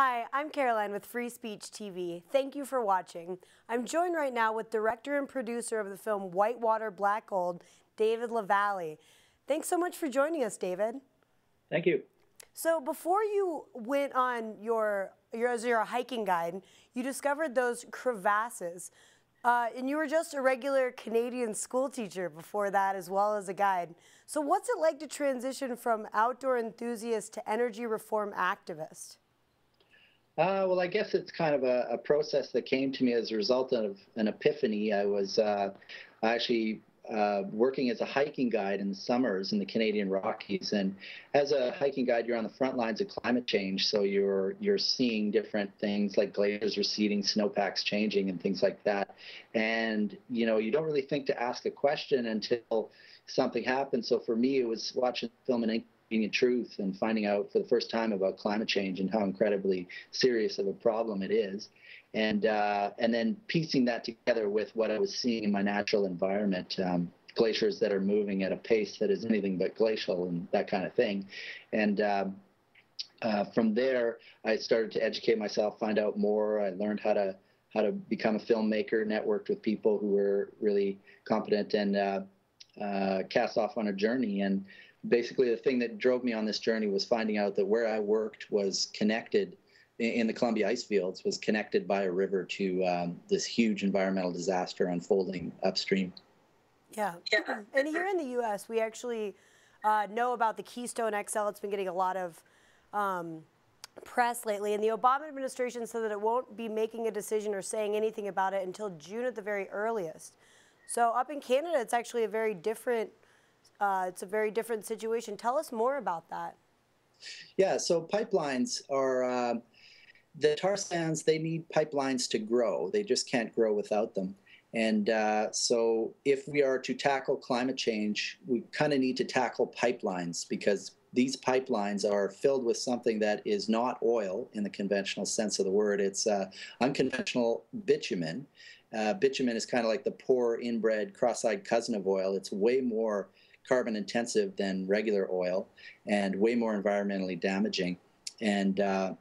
Hi, I'm Caroline with Free Speech TV. Thank you for watching. I'm joined right now with director and producer of the film Whitewater Black Gold, David Lavallee. Thanks so much for joining us, David. Thank you. So before you went on as your hiking guide, you discovered those crevasses. And you were just a regular Canadian school teacher before that, as well as a guide. So what's it like to transition from outdoor enthusiast to energy reform activist? Well, I guess it's kind of a process that came to me as a result of an epiphany. I was actually working as a hiking guide in the summers in the Canadian Rockies, and as a hiking guide, you're on the front lines of climate change. So you're seeing different things like glaciers receding, snowpacks changing, and things like that. And you don't really think to ask a question until something happens. So for me, it was watching the film and Inconvenient Truth and finding out for the first time about climate change and how incredibly serious of a problem it is, and then piecing that together with what I was seeing in my natural environment, glaciers that are moving at a pace that is anything but glacial and that kind of thing, and from there I started to educate myself, find out more. I learned how to become a filmmaker, networked with people who were really competent, and cast off on a journey. And basically, the thing that drove me on this journey was finding out that where I worked was connected in the Columbia ice fields, was connected by a river to this huge environmental disaster unfolding upstream. Yeah. And here in the U.S., we actually know about the Keystone XL. It's been getting a lot of press lately. And the Obama administration said that it won't be making a decision or saying anything about it until June at the very earliest. So up in Canada, it's actually a very different situation. Tell us more about that. Yeah, so pipelines are, the tar sands, they need pipelines to grow. They just can't grow without them. And so if we are to tackle climate change, we kind of need to tackle pipelines, because these pipelines are filled with something that is not oil in the conventional sense of the word. It's unconventional bitumen. Bitumen is kind of like the poor inbred cross-eyed cousin of oil. It's way more carbon intensive than regular oil and way more environmentally damaging. And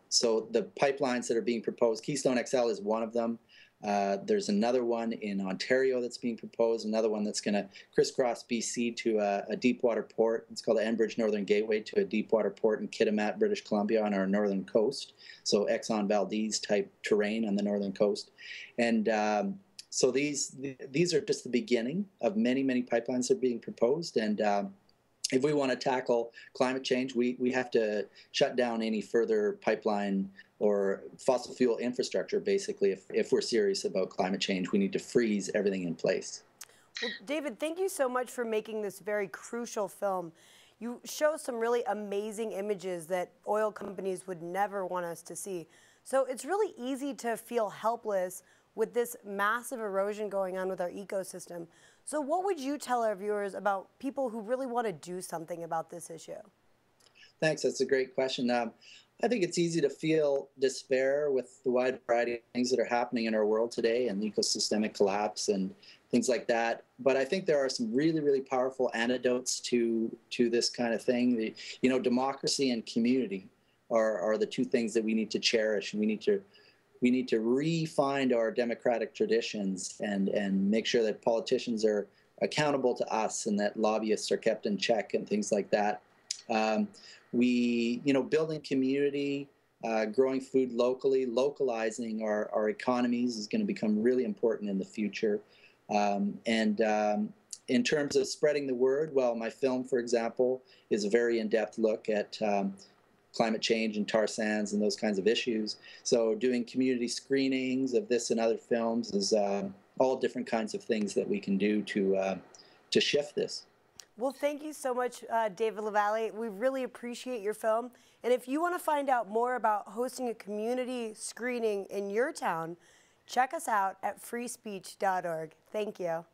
so the pipelines that are being proposed, Keystone XL is one of them. There's another one in Ontario that's being proposed, another one that's going to crisscross BC to a deep water port. It's called the Enbridge Northern Gateway, to a deep water port in Kitimat, British Columbia, on our northern coast. So Exxon Valdez type terrain on the northern coast. And so these are just the beginning of many, many pipelines that are being proposed. And if we want to tackle climate change, we have to shut down any further pipeline or fossil fuel infrastructure, basically. If we're serious about climate change, we need to freeze everything in place. Well, David, thank you so much for making this very crucial film. You show some really amazing images that oil companies would never want us to see. So it's really easy to feel helpless with this massive erosion going on with our ecosystem. So what would you tell our viewers about people who really want to do something about this issue? Thanks. That's a great question. I think it's easy to feel despair with the wide variety of things that are happening in our world today, and ecosystemic collapse and things like that. But I think there are some really, really powerful antidotes to this kind of thing. Democracy and community are the two things that we need to cherish, and we need to re-find our democratic traditions and make sure that politicians are accountable to us and that lobbyists are kept in check and things like that. Building community, growing food locally, localizing our economies is going to become really important in the future. In terms of spreading the word, well, my film, for example, is a very in-depth look at climate change and tar sands and those kinds of issues. So doing community screenings of this and other films is all different kinds of things that we can do to shift this. Well, thank you so much, David Lavallee. We really appreciate your film. And if you want to find out more about hosting a community screening in your town, check us out at freespeech.org. Thank you.